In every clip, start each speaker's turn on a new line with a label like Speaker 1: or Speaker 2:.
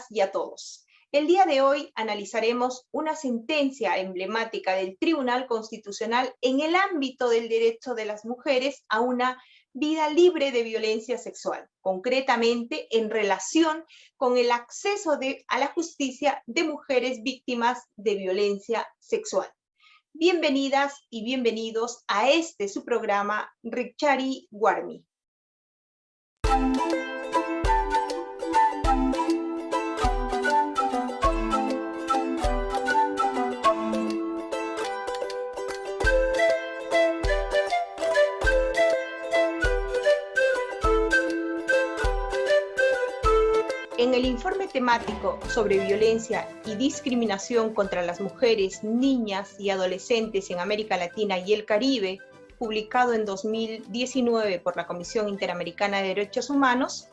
Speaker 1: y a todos. El día de hoy analizaremos una sentencia emblemática del Tribunal Constitucional en el ámbito del derecho de las mujeres a una vida libre de violencia sexual, concretamente en relación con el acceso a la justicia de mujeres víctimas de violencia sexual. Bienvenidas y bienvenidos a su programa Richari Warmi. En el informe temático sobre violencia y discriminación contra las mujeres, niñas y adolescentes en América Latina y el Caribe, publicado en 2019 por la Comisión Interamericana de Derechos Humanos,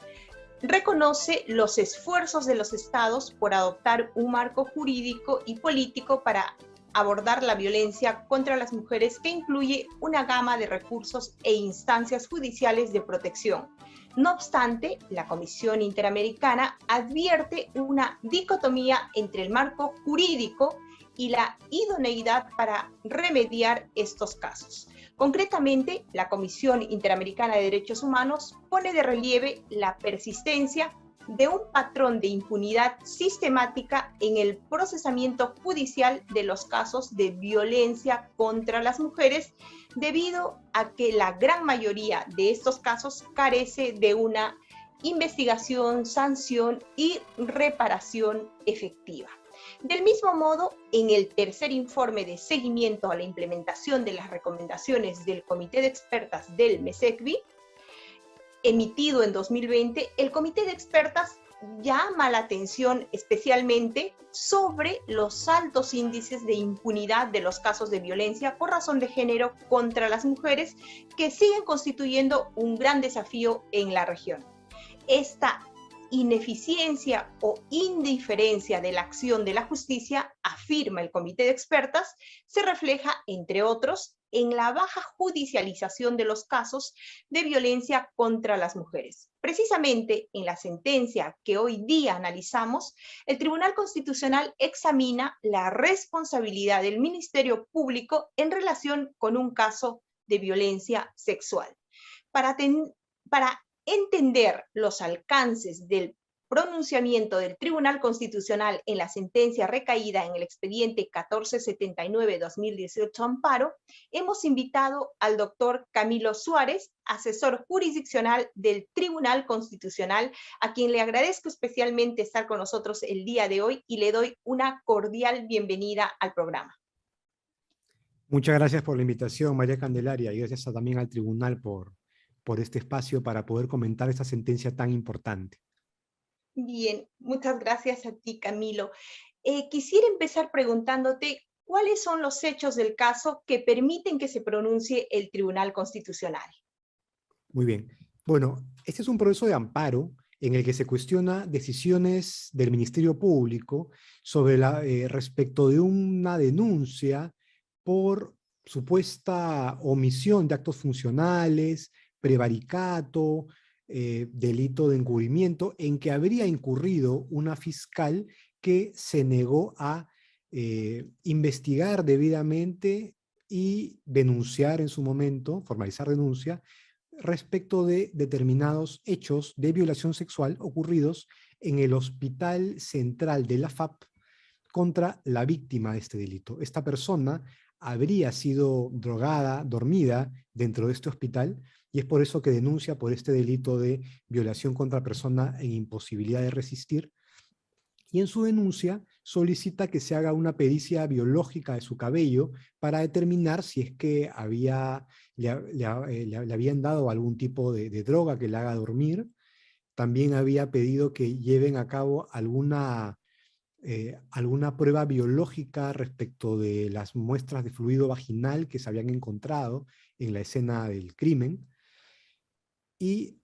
Speaker 1: reconoce los esfuerzos de los estados por adoptar un marco jurídico y político para abordar la violencia contra las mujeres que incluye una gama de recursos e instancias judiciales de protección. No obstante, la Comisión Interamericana advierte una dicotomía entre el marco jurídico y la idoneidad para remediar estos casos. Concretamente, la Comisión Interamericana de Derechos Humanos pone de relieve la persistencia de un patrón de impunidad sistemática en el procesamiento judicial de los casos de violencia contra las mujeres, debido a que la gran mayoría de estos casos carece de una investigación, sanción y reparación efectiva. Del mismo modo, en el tercer informe de seguimiento a la implementación de las recomendaciones del Comité de Expertas del MESECVI, emitido en 2020, el Comité de Expertas llama la atención especialmente sobre los altos índices de impunidad de los casos de violencia por razón de género contra las mujeres, que siguen constituyendo un gran desafío en la región. Esta ineficiencia o indiferencia de la acción de la justicia, afirma el Comité de Expertas, se refleja, entre otros, en la baja judicialización de los casos de violencia contra las mujeres. Precisamente en la sentencia que hoy día analizamos, el Tribunal Constitucional examina la responsabilidad del Ministerio Público en relación con un caso de violencia sexual. Para entender los alcances del pronunciamiento del Tribunal Constitucional en la sentencia recaída en el expediente 1479-2018 Amparo, hemos invitado al doctor Camilo Suárez, asesor jurisdiccional del Tribunal Constitucional, a quien le agradezco especialmente estar con nosotros el día de hoy y le doy una cordial bienvenida al programa.
Speaker 2: Muchas gracias por la invitación, María Candelaria, y gracias también al Tribunal por este espacio para poder comentar esta sentencia tan importante.
Speaker 1: Bien, muchas gracias a ti, Camilo. Quisiera empezar preguntándote cuáles son los hechos del caso que permiten que se pronuncie el Tribunal Constitucional.
Speaker 2: Muy bien. Bueno, este es un proceso de amparo en el que se cuestiona decisiones del Ministerio Público sobre respecto de una denuncia por supuesta omisión de actos funcionales, prevaricato, delito de encubrimiento, en que habría incurrido una fiscal que se negó a investigar debidamente y denunciar en su momento, formalizar denuncia, respecto de determinados hechos de violación sexual ocurridos en el Hospital Central de la FAP contra la víctima de este delito. Esta persona habría sido drogada, dormida dentro de este hospital, y es por eso que denuncia por este delito de violación contra persona en imposibilidad de resistir, y en su denuncia solicita que se haga una pericia biológica de su cabello para determinar si es que le habían dado algún tipo de droga que le haga dormir. También había pedido que lleven a cabo alguna prueba biológica respecto de las muestras de fluido vaginal que se habían encontrado en la escena del crimen, y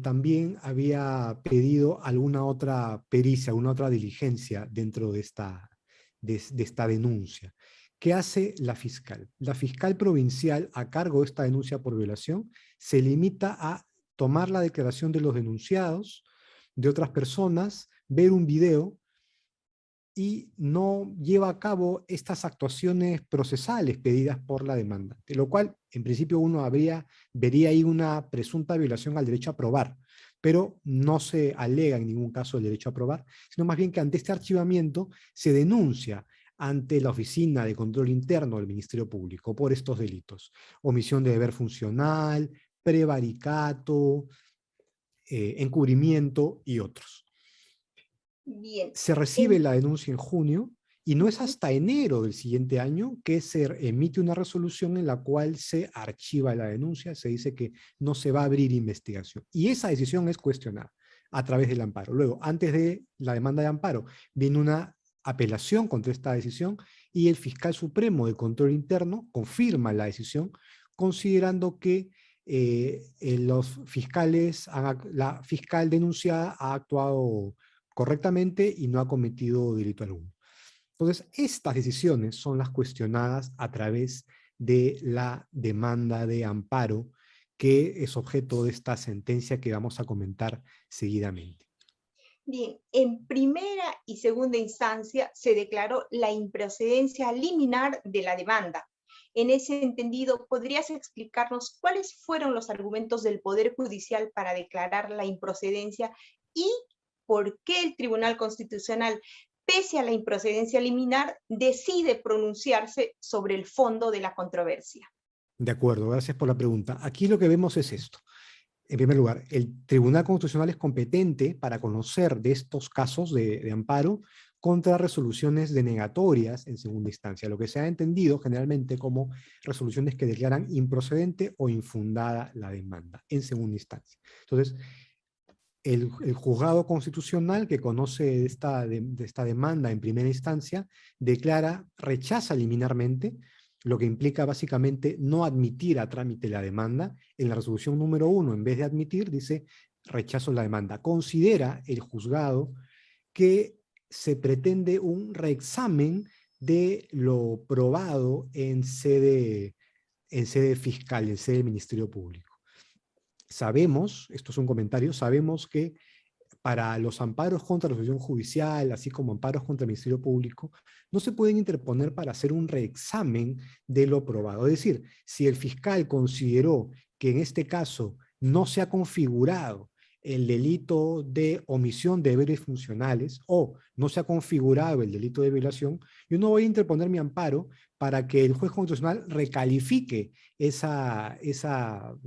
Speaker 2: también había pedido alguna otra pericia, alguna otra diligencia dentro de esta denuncia. ¿Qué hace la fiscal? La fiscal provincial a cargo de esta denuncia por violación se limita a tomar la declaración de los denunciados, de otras personas, ver un video y no lleva a cabo estas actuaciones procesales pedidas por la demanda, de lo cual en principio uno vería ahí una presunta violación al derecho a probar, pero no se alega en ningún caso el derecho a probar, sino más bien que ante este archivamiento se denuncia ante la Oficina de Control Interno del Ministerio Público por estos delitos: omisión de deber funcional, prevaricato, encubrimiento y otros.
Speaker 1: Bien.
Speaker 2: Se recibe la denuncia en junio y no es hasta enero del siguiente año que se emite una resolución en la cual se archiva la denuncia, se dice que no se va a abrir investigación. Y esa decisión es cuestionada a través del amparo. Luego, antes de la demanda de amparo, viene una apelación contra esta decisión y el fiscal supremo de control interno confirma la decisión, considerando que los fiscales, la fiscal denunciada ha actuado correctamente y no ha cometido delito alguno. Entonces, estas decisiones son las cuestionadas a través de la demanda de amparo, que es objeto de esta sentencia que vamos a comentar seguidamente.
Speaker 1: Bien, en primera y segunda instancia se declaró la improcedencia liminar de la demanda. En ese entendido, ¿podrías explicarnos cuáles fueron los argumentos del Poder Judicial para declarar la improcedencia y por qué el Tribunal Constitucional, pese a la improcedencia liminar, decide pronunciarse sobre el fondo de la controversia?
Speaker 2: De acuerdo, gracias por la pregunta. Aquí lo que vemos es esto. En primer lugar, el Tribunal Constitucional es competente para conocer de estos casos de amparo contra resoluciones denegatorias en segunda instancia, lo que se ha entendido generalmente como resoluciones que declaran improcedente o infundada la demanda en segunda instancia. Entonces, el juzgado constitucional que conoce de esta demanda en primera instancia rechaza liminarmente, lo que implica básicamente no admitir a trámite la demanda. En la resolución número 1, en vez de admitir, dice rechazo la demanda. Considera el juzgado que se pretende un reexamen de lo probado en sede fiscal, en sede del Ministerio Público. Sabemos, esto es un comentario, sabemos que para los amparos contra la resolución judicial, así como amparos contra el Ministerio Público, no se pueden interponer para hacer un reexamen de lo probado. Es decir, si el fiscal consideró que en este caso no se ha configurado el delito de omisión de deberes funcionales o no se ha configurado el delito de violación, yo no voy a interponer mi amparo para que el juez constitucional recalifique esa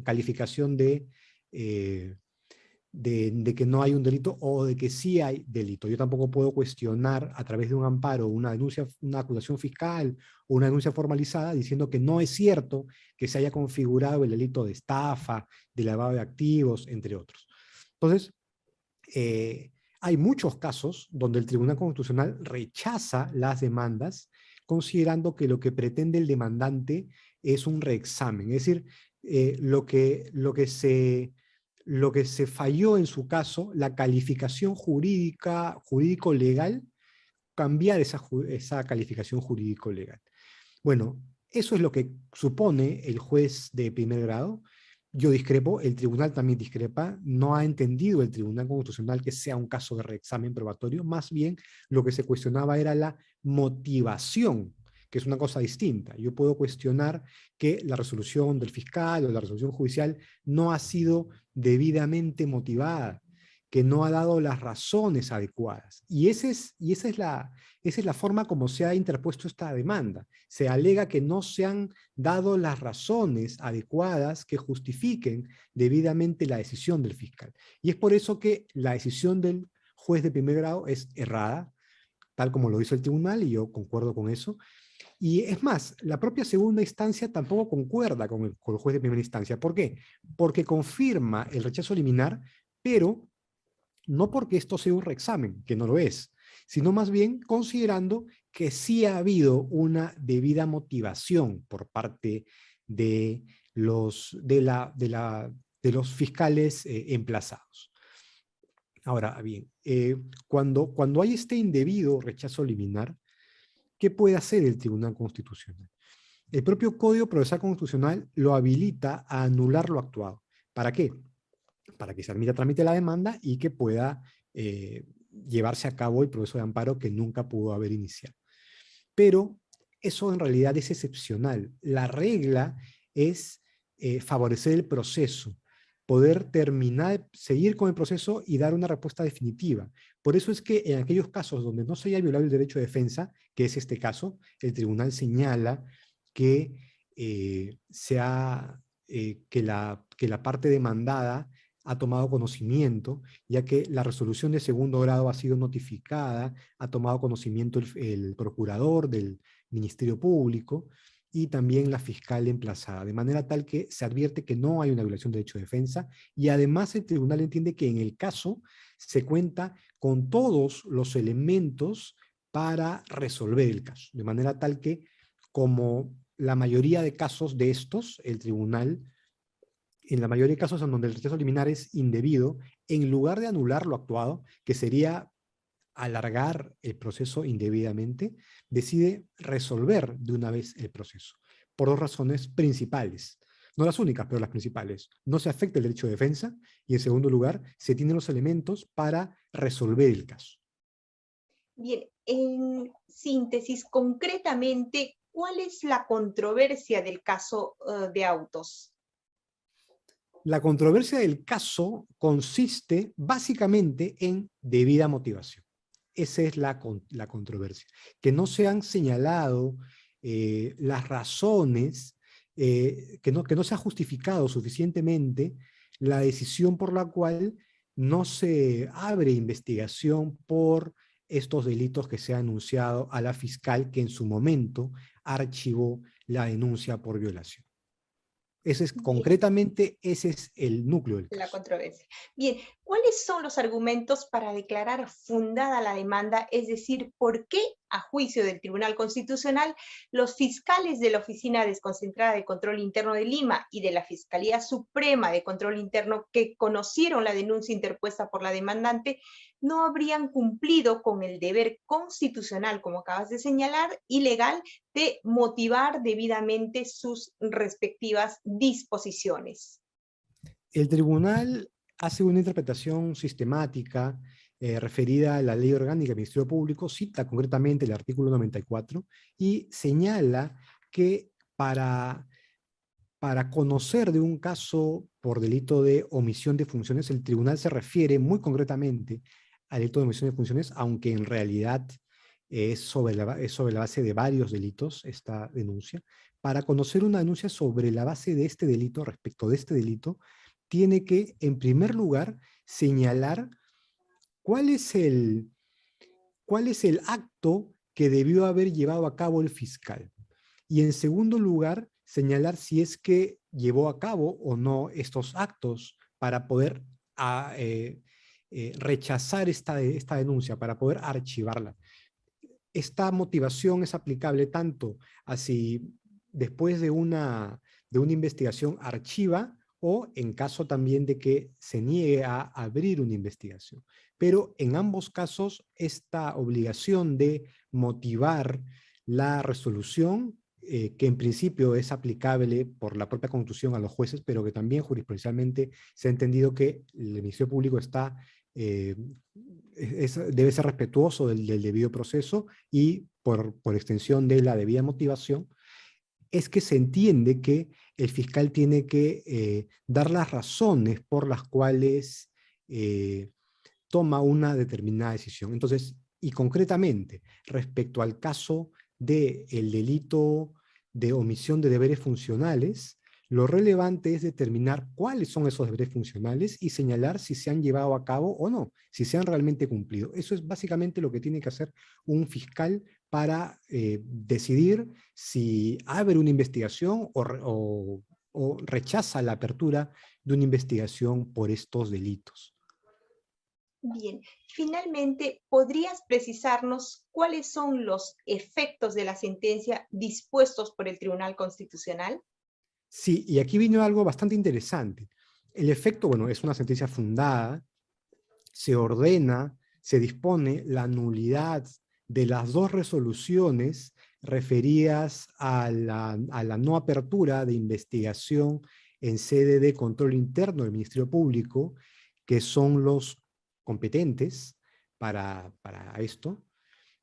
Speaker 2: calificación de que no hay un delito o de que sí hay delito. Yo tampoco puedo cuestionar a través de un amparo, una denuncia, una acusación fiscal o una denuncia formalizada diciendo que no es cierto que se haya configurado el delito de estafa, de lavado de activos, entre otros. Entonces, hay muchos casos donde el Tribunal Constitucional rechaza las demandas considerando que lo que pretende el demandante es un reexamen. Es decir, lo que se falló en su caso, la calificación jurídico-legal, cambiar esa calificación jurídico-legal. Bueno, eso es lo que supone el juez de primer grado. Yo discrepo, el tribunal también discrepa, no ha entendido el Tribunal Constitucional que sea un caso de reexamen probatorio, más bien lo que se cuestionaba era la motivación, que es una cosa distinta. Yo puedo cuestionar que la resolución del fiscal o la resolución judicial no ha sido debidamente motivada, que no ha dado las razones adecuadas. Y esa es la forma como se ha interpuesto esta demanda. Se alega que no se han dado las razones adecuadas que justifiquen debidamente la decisión del fiscal. Y es por eso que la decisión del juez de primer grado es errada, tal como lo hizo el tribunal, y yo concuerdo con eso. Y es más, la propia segunda instancia tampoco concuerda con el juez de primera instancia. ¿Por qué? Porque confirma el rechazo liminar, pero no porque esto sea un reexamen, que no lo es, sino más bien considerando que sí ha habido una debida motivación por parte de los fiscales emplazados. Ahora bien, cuando hay este indebido rechazo liminar, ¿qué puede hacer el Tribunal Constitucional? El propio Código Procesal Constitucional lo habilita a anular lo actuado. ¿Para qué? Para que se admita a trámite la demanda y que pueda llevarse a cabo el proceso de amparo que nunca pudo haber iniciado. Pero eso en realidad es excepcional. La regla es favorecer el proceso, poder terminar, seguir con el proceso y dar una respuesta definitiva. Por eso es que en aquellos casos donde no se haya violado el derecho de defensa, que es este caso, el tribunal señala que, que la parte demandada ha tomado conocimiento, ya que la resolución de segundo grado ha sido notificada, ha tomado conocimiento el procurador del Ministerio Público y también la fiscal emplazada, de manera tal que se advierte que no hay una violación de derecho de defensa y además el tribunal entiende que en el caso se cuenta con todos los elementos para resolver el caso, de manera tal que, como la mayoría de casos de estos, el tribunal, en la mayoría de casos en donde el rechazo liminar es indebido, en lugar de anular lo actuado, que sería alargar el proceso indebidamente, decide resolver de una vez el proceso, por dos razones principales. No las únicas, pero las principales. No se afecta el derecho de defensa y, en segundo lugar, se tienen los elementos para resolver el caso.
Speaker 1: Bien, en síntesis, concretamente, ¿cuál es la controversia del caso de autos?
Speaker 2: La controversia del caso consiste básicamente en debida motivación. Esa es la controversia. Que no se han señalado las razones, que no se ha justificado suficientemente la decisión por la cual no se abre investigación por estos delitos que se ha anunciado a la fiscal que en su momento archivó la denuncia por violación. Concretamente, ese es el núcleo del caso.
Speaker 1: La controversia. Bien, ¿cuáles son los argumentos para declarar fundada la demanda? Es decir, ¿por qué, a juicio del Tribunal Constitucional, los fiscales de la Oficina Desconcentrada de Control Interno de Lima y de la Fiscalía Suprema de Control Interno, que conocieron la denuncia interpuesta por la demandante, no habrían cumplido con el deber constitucional, como acabas de señalar, y legal, de motivar debidamente sus respectivas disposiciones?
Speaker 2: El tribunal hace una interpretación sistemática referida a la Ley Orgánica del Ministerio Público, cita concretamente el artículo 94 y señala que para conocer de un caso por delito de omisión de funciones, el tribunal se refiere muy concretamente al delito de omisión de funciones, aunque en realidad es sobre la base de varios delitos esta denuncia. Para conocer una denuncia sobre la base de este delito, respecto de este delito, tiene que, en primer lugar, señalar cuál es el acto que debió haber llevado a cabo el fiscal. Y en segundo lugar, señalar si es que llevó a cabo o no estos actos para poder rechazar esta denuncia, para poder archivarla. Esta motivación es aplicable tanto a si después de una investigación archiva o en caso también de que se niegue a abrir una investigación. Pero en ambos casos, esta obligación de motivar la resolución, que en principio es aplicable por la propia Constitución a los jueces, pero que también jurisprudencialmente se ha entendido que el Ministerio Público está, debe ser respetuoso del debido proceso y por extensión de la debida motivación, es que se entiende que el fiscal tiene que dar las razones por las cuales toma una determinada decisión. Entonces, y concretamente, respecto al caso del delito de omisión de deberes funcionales, lo relevante es determinar cuáles son esos deberes funcionales y señalar si se han llevado a cabo o no, si se han realmente cumplido. Eso es básicamente lo que tiene que hacer un fiscal para decidir si abre una investigación o rechaza la apertura de una investigación por estos delitos.
Speaker 1: Bien, finalmente, ¿podrías precisarnos cuáles son los efectos de la sentencia dispuestos por el Tribunal Constitucional?
Speaker 2: Sí, y aquí vino algo bastante interesante. El efecto, bueno, es una sentencia fundada, se ordena, se dispone la nulidad de las dos resoluciones referidas a la no apertura de investigación en sede de control interno del Ministerio Público, que son los competentes para esto,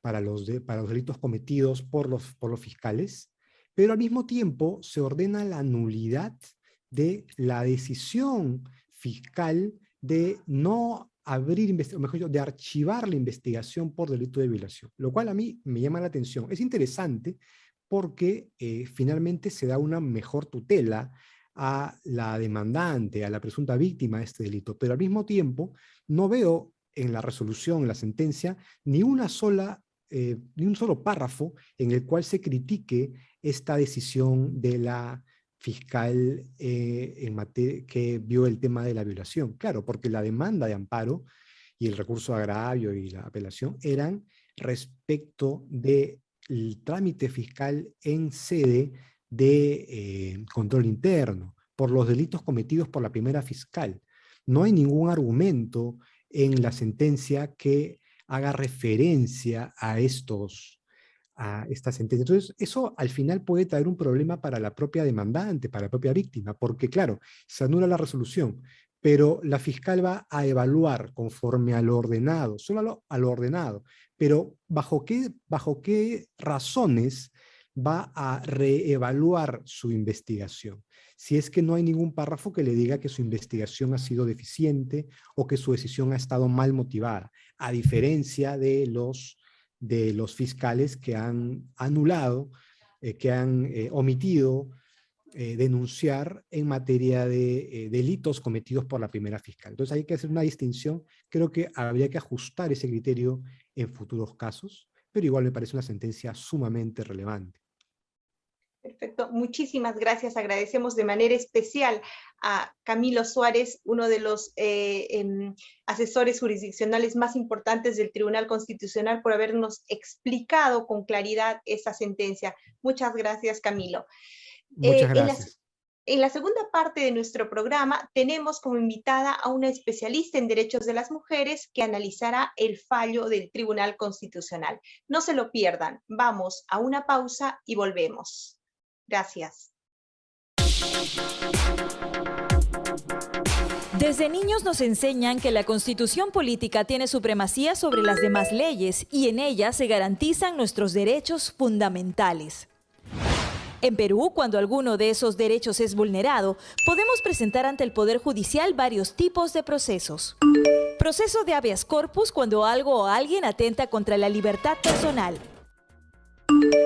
Speaker 2: para los delitos cometidos por los fiscales, pero al mismo tiempo se ordena la nulidad de la decisión fiscal de no abrir, o mejor dicho, de archivar la investigación por delito de violación, lo cual a mí me llama la atención. Es interesante porque finalmente se da una mejor tutela a la demandante, a la presunta víctima de este delito, pero al mismo tiempo no veo en la resolución, en la sentencia, ni un solo párrafo en el cual se critique esta decisión de la fiscal que vio el tema de la violación. Claro, porque la demanda de amparo y el recurso de agravio y la apelación eran respecto del trámite fiscal en sede de control interno, por los delitos cometidos por la primera fiscal. No hay ningún argumento en la sentencia que haga referencia a esta sentencia. Entonces, eso al final puede traer un problema para la propia demandante, para la propia víctima, porque claro, se anula la resolución, pero la fiscal va a evaluar conforme a lo ordenado, solo a lo ordenado, pero ¿bajo qué razones va a reevaluar su investigación? Si es que no hay ningún párrafo que le diga que su investigación ha sido deficiente o que su decisión ha estado mal motivada, a diferencia de los fiscales que han anulado, que han omitido denunciar en materia de delitos cometidos por la primera fiscal. Entonces hay que hacer una distinción. Creo que habría que ajustar ese criterio en futuros casos, pero igual me parece una sentencia sumamente relevante.
Speaker 1: Perfecto, muchísimas gracias. Agradecemos de manera especial a Camilo Suárez, uno de los asesores jurisdiccionales más importantes del Tribunal Constitucional, por habernos explicado con claridad esa sentencia. Muchas gracias, Camilo.
Speaker 2: Muchas gracias.
Speaker 1: En la segunda parte de nuestro programa tenemos como invitada a una especialista en derechos de las mujeres que analizará el fallo del Tribunal Constitucional. No se lo pierdan. Vamos a una pausa y volvemos. Gracias.
Speaker 3: Desde niños nos enseñan que la Constitución política tiene supremacía sobre las demás leyes y en ella se garantizan nuestros derechos fundamentales. En Perú, cuando alguno de esos derechos es vulnerado, podemos presentar ante el Poder Judicial varios tipos de procesos. Proceso de habeas corpus, cuando algo o alguien atenta contra la libertad personal.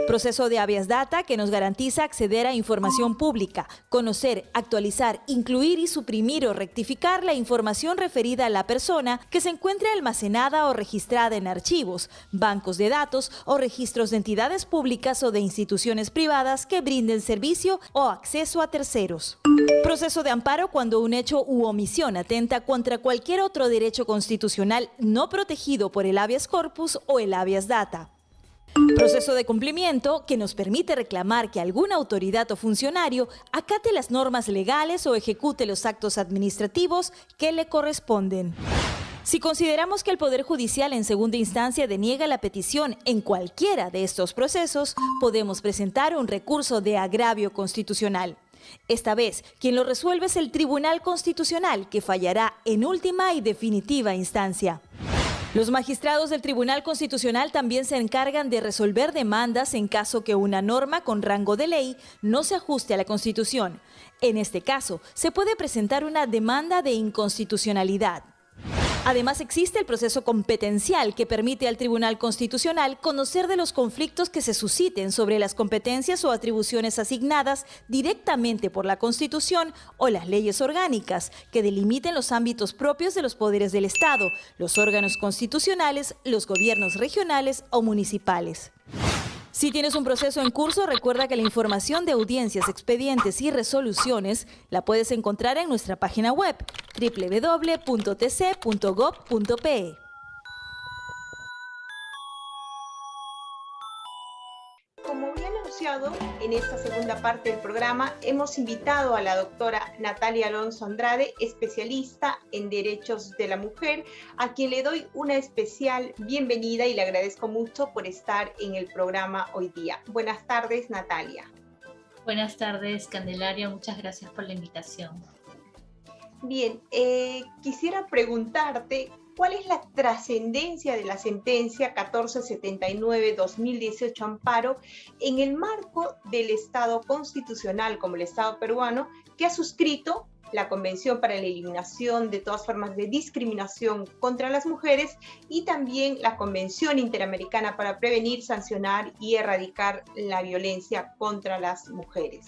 Speaker 3: Proceso de habeas data, que nos garantiza acceder a información pública, conocer, actualizar, incluir y suprimir o rectificar la información referida a la persona que se encuentre almacenada o registrada en archivos, bancos de datos o registros de entidades públicas o de instituciones privadas que brinden servicio o acceso a terceros. Proceso de amparo, cuando un hecho u omisión atenta contra cualquier otro derecho constitucional no protegido por el habeas corpus o el habeas data. Proceso de cumplimiento, que nos permite reclamar que alguna autoridad o funcionario acate las normas legales o ejecute los actos administrativos que le corresponden. Si consideramos que el Poder Judicial en segunda instancia deniega la petición en cualquiera de estos procesos, podemos presentar un recurso de agravio constitucional. Esta vez, quien lo resuelve es el Tribunal Constitucional, que fallará en última y definitiva instancia. Los magistrados del Tribunal Constitucional también se encargan de resolver demandas en caso que una norma con rango de ley no se ajuste a la Constitución. En este caso, se puede presentar una demanda de inconstitucionalidad. Además, existe el proceso competencial, que permite al Tribunal Constitucional conocer de los conflictos que se susciten sobre las competencias o atribuciones asignadas directamente por la Constitución o las leyes orgánicas, que delimiten los ámbitos propios de los poderes del Estado, los órganos constitucionales, los gobiernos regionales o municipales. Si tienes un proceso en curso, recuerda que la información de audiencias, expedientes y resoluciones la puedes encontrar en nuestra página web www.tc.gov.pe.
Speaker 1: Como bien anunciado, en esta segunda parte del programa hemos invitado a la doctora Natalia Alonso Andrade, especialista en derechos de la mujer, a quien le doy una especial bienvenida y le agradezco mucho por estar en el programa hoy día. Buenas tardes, Natalia.
Speaker 4: Buenas tardes, Candelaria. Muchas gracias por la invitación.
Speaker 1: Bien, quisiera preguntarte ¿Cuál es la trascendencia de la sentencia 1479-2018 amparo en el marco del Estado constitucional como el Estado peruano, que ha suscrito la Convención para la Eliminación de todas formas de discriminación contra las mujeres y también la Convención Interamericana para prevenir, sancionar y erradicar la violencia contra las mujeres?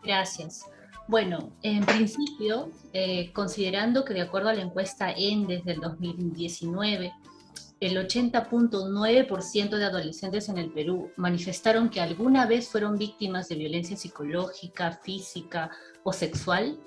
Speaker 4: Gracias. Bueno, en principio, considerando que de acuerdo a la encuesta ENDES del 2019, el 80.9% de adolescentes en el Perú manifestaron que alguna vez fueron víctimas de violencia psicológica, física o sexual,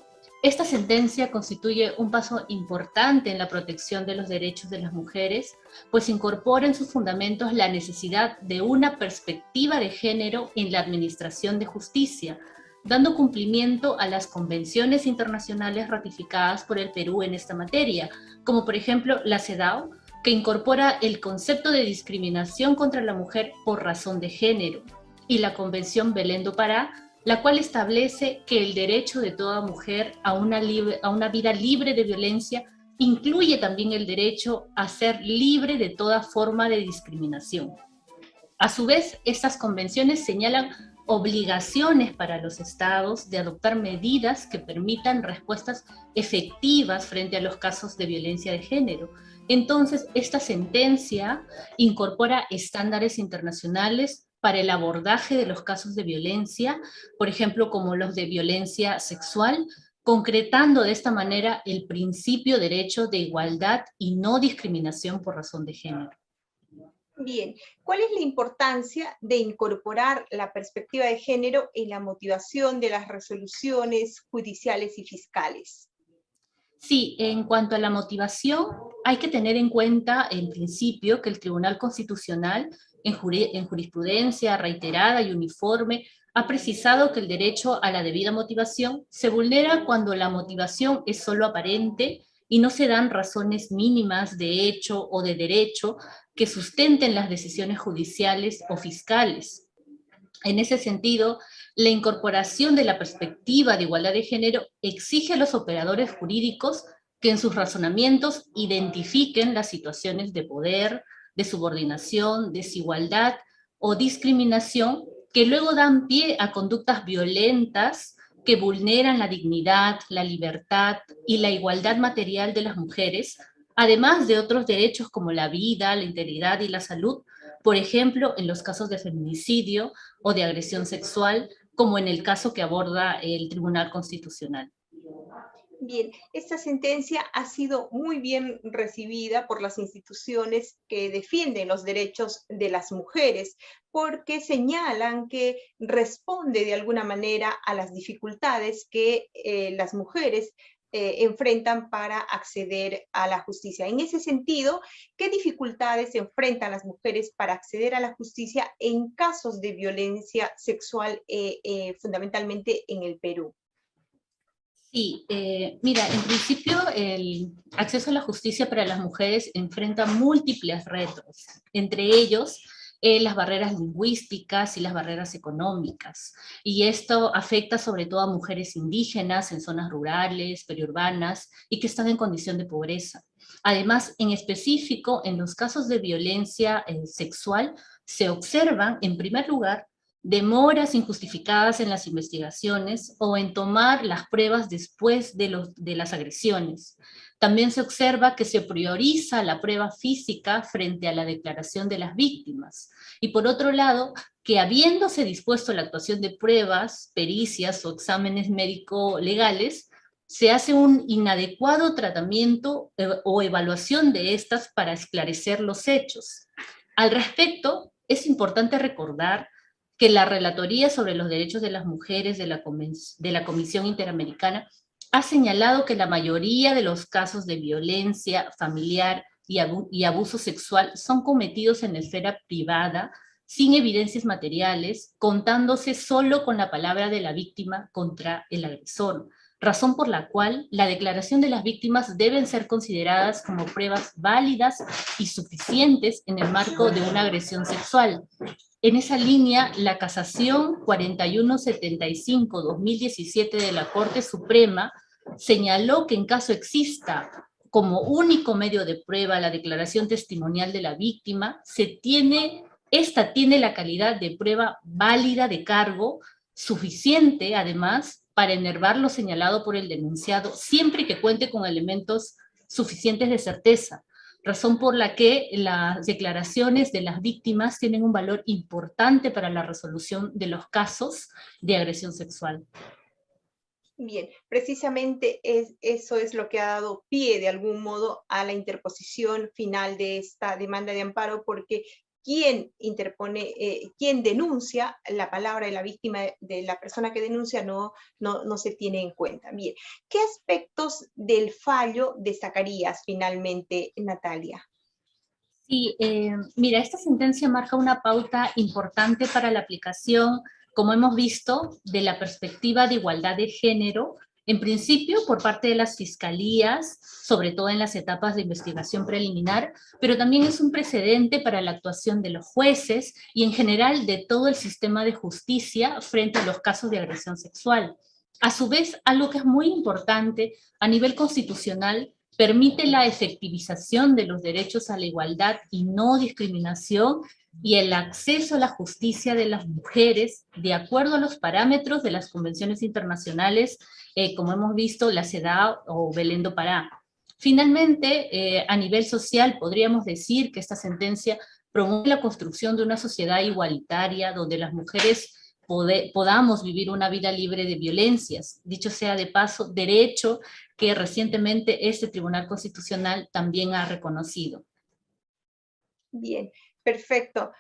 Speaker 4: esta sentencia constituye un paso importante en la protección de los derechos de las mujeres, pues incorpora en sus fundamentos la necesidad de una perspectiva de género en la administración de justicia, dando cumplimiento a las convenciones internacionales ratificadas por el Perú en esta materia, como por ejemplo la CEDAW, que incorpora el concepto de discriminación contra la mujer por razón de género, y la Convención Belén do Pará, la cual establece que el derecho de toda mujer a una vida libre de violencia incluye también el derecho a ser libre de toda forma de discriminación. A su vez, estas convenciones señalan obligaciones para los estados de adoptar medidas que permitan respuestas efectivas frente a los casos de violencia de género. Entonces, esta sentencia incorpora estándares internacionales para el abordaje de los casos de violencia, por ejemplo, como los de violencia sexual, concretando de esta manera el principio derecho de igualdad y no discriminación por razón de género.
Speaker 1: Bien, ¿cuál es la importancia de incorporar la perspectiva de género en la motivación de las resoluciones judiciales y fiscales?
Speaker 4: Sí, en cuanto a la motivación, hay que tener en cuenta, en principio, que el Tribunal Constitucional, en jurisprudencia reiterada y uniforme, ha precisado que el derecho a la debida motivación se vulnera cuando la motivación es solo aparente y no se dan razones mínimas de hecho o de derecho que sustenten las decisiones judiciales o fiscales. En ese sentido, la incorporación de la perspectiva de igualdad de género exige a los operadores jurídicos que en sus razonamientos identifiquen las situaciones de poder, de subordinación, desigualdad o discriminación que luego dan pie a conductas violentas que vulneran la dignidad, la libertad y la igualdad material de las mujeres, además de otros derechos como la vida, la integridad y la salud, por ejemplo, en los casos de feminicidio o de agresión sexual, como en el caso que aborda el Tribunal Constitucional.
Speaker 1: Bien, esta sentencia ha sido muy bien recibida por las instituciones que defienden los derechos de las mujeres, porque señalan que responde de alguna manera a las dificultades que las mujeres enfrentan para acceder a la justicia. En ese sentido, ¿qué dificultades enfrentan las mujeres para acceder a la justicia en casos de violencia sexual, fundamentalmente en el Perú?
Speaker 4: Sí, mira, en principio el acceso a la justicia para las mujeres enfrenta múltiples retos, entre ellos las barreras lingüísticas y las barreras económicas. Y esto afecta sobre todo a mujeres indígenas en zonas rurales, periurbanas y que están en condición de pobreza. Además, en específico, en los casos de violencia sexual, se observan, en primer lugar, demoras injustificadas en las investigaciones o en tomar las pruebas después de las agresiones. También se observa que se prioriza la prueba física frente a la declaración de las víctimas. Y por otro lado, que habiéndose dispuesto la actuación de pruebas, pericias o exámenes médico-legales, se hace un inadecuado tratamiento o evaluación de estas para esclarecer los hechos. Al respecto, es importante recordar que la Relatoría sobre los Derechos de las Mujeres de la Comisión Interamericana ha señalado que la mayoría de los casos de violencia familiar y abuso sexual son cometidos en la esfera privada, sin evidencias materiales, contándose solo con la palabra de la víctima contra el agresor, razón por la cual la declaración de las víctimas deben ser consideradas como pruebas válidas y suficientes en el marco de una agresión sexual. En esa línea, la casación 4175-2017 de la Corte Suprema señaló que en caso exista como único medio de prueba la declaración testimonial de la víctima, esta tiene la calidad de prueba válida de cargo, suficiente además para enervar lo señalado por el denunciado, siempre que cuente con elementos suficientes de certeza, razón por la que las declaraciones de las víctimas tienen un valor importante para la resolución de los casos de agresión sexual.
Speaker 1: Bien, precisamente eso es lo que ha dado pie de algún modo a la interposición final de esta demanda de amparo, porque quien denuncia, la palabra de la víctima, de la persona que denuncia, no se tiene en cuenta. Bien, ¿qué aspectos del fallo destacarías finalmente, Natalia?
Speaker 4: Sí, mira, esta sentencia marca una pauta importante para la aplicación, como hemos visto, de la perspectiva de igualdad de género, en principio por parte de las fiscalías, sobre todo en las etapas de investigación preliminar, pero también es un precedente para la actuación de los jueces y en general de todo el sistema de justicia frente a los casos de agresión sexual. A su vez, algo que es muy importante a nivel constitucional, permite la efectivización de los derechos a la igualdad y no discriminación y el acceso a la justicia de las mujeres de acuerdo a los parámetros de las convenciones internacionales, como hemos visto, la CEDAW o Belén do Pará. Finalmente, a nivel social, podríamos decir que esta sentencia promueve la construcción de una sociedad igualitaria donde las mujeres podamos vivir una vida libre de violencias. Dicho sea de paso, derecho que recientemente este Tribunal Constitucional también ha reconocido.
Speaker 1: Bien, perfecto.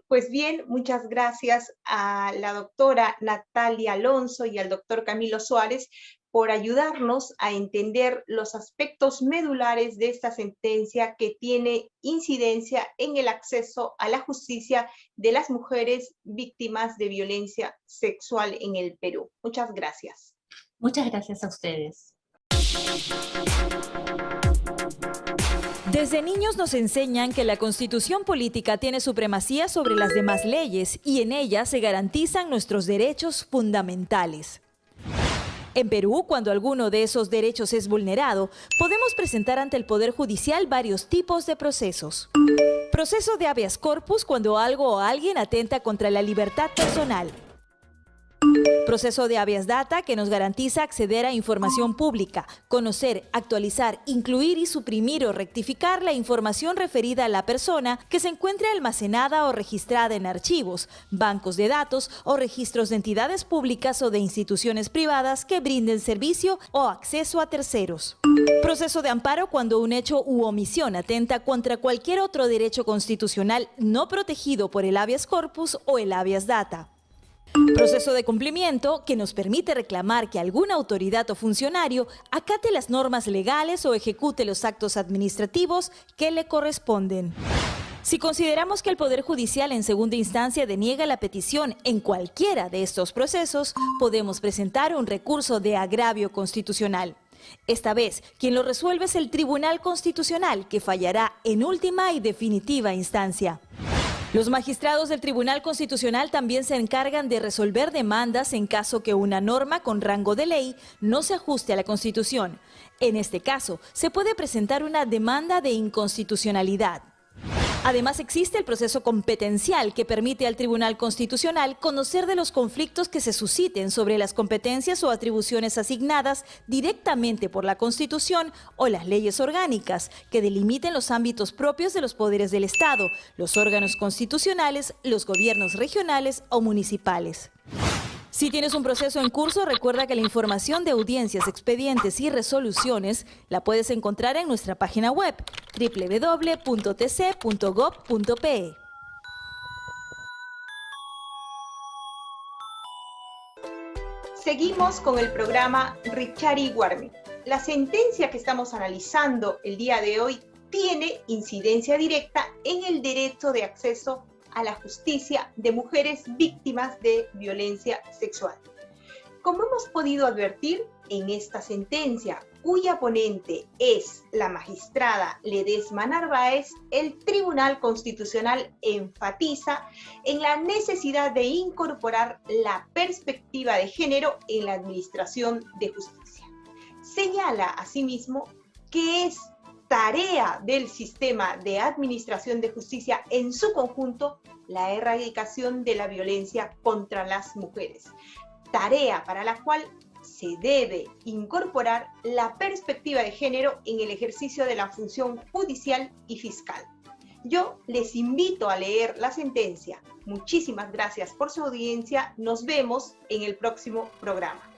Speaker 1: Pues bien, muchas gracias a la doctora Natalia Alonso y al doctor Camilo Suárez por ayudarnos a entender los aspectos medulares de esta sentencia que tiene incidencia en el acceso a la justicia de las mujeres víctimas de violencia sexual en el Perú. Muchas gracias.
Speaker 4: Muchas gracias a ustedes.
Speaker 3: Desde niños nos enseñan que la Constitución política tiene supremacía sobre las demás leyes y en ella se garantizan nuestros derechos fundamentales. En Perú, cuando alguno de esos derechos es vulnerado, podemos presentar ante el Poder Judicial varios tipos de procesos. Proceso de habeas corpus, cuando algo o alguien atenta contra la libertad personal. Proceso de habeas data, que nos garantiza acceder a información pública, conocer, actualizar, incluir y suprimir o rectificar la información referida a la persona que se encuentre almacenada o registrada en archivos, bancos de datos o registros de entidades públicas o de instituciones privadas que brinden servicio o acceso a terceros. Proceso de amparo, cuando un hecho u omisión atenta contra cualquier otro derecho constitucional no protegido por el habeas corpus o el habeas data. Proceso de cumplimiento, que nos permite reclamar que alguna autoridad o funcionario acate las normas legales o ejecute los actos administrativos que le corresponden. Si consideramos que el Poder Judicial en segunda instancia deniega la petición en cualquiera de estos procesos, podemos presentar un recurso de agravio constitucional. Esta vez, quien lo resuelve es el Tribunal Constitucional, que fallará en última y definitiva instancia. Los magistrados del Tribunal Constitucional también se encargan de resolver demandas en caso que una norma con rango de ley no se ajuste a la Constitución. En este caso, se puede presentar una demanda de inconstitucionalidad. Además, existe el proceso competencial, que permite al Tribunal Constitucional conocer de los conflictos que se susciten sobre las competencias o atribuciones asignadas directamente por la Constitución o las leyes orgánicas, que delimiten los ámbitos propios de los poderes del Estado, los órganos constitucionales, los gobiernos regionales o municipales. Si tienes un proceso en curso, recuerda que la información de audiencias, expedientes y resoluciones la puedes encontrar en nuestra página web www.tc.gov.pe.
Speaker 1: Seguimos con el programa Richari Warmi. La sentencia que estamos analizando el día de hoy tiene incidencia directa en el derecho de acceso a la justicia de mujeres víctimas de violencia sexual. Como hemos podido advertir en esta sentencia, cuya ponente es la magistrada Ledesma Narváez, el Tribunal Constitucional enfatiza en la necesidad de incorporar la perspectiva de género en la administración de justicia. Señala asimismo que es tarea del sistema de administración de justicia en su conjunto la erradicación de la violencia contra las mujeres. Tarea para la cual se debe incorporar la perspectiva de género en el ejercicio de la función judicial y fiscal. Yo les invito a leer la sentencia. Muchísimas gracias por su audiencia. Nos vemos en el próximo programa.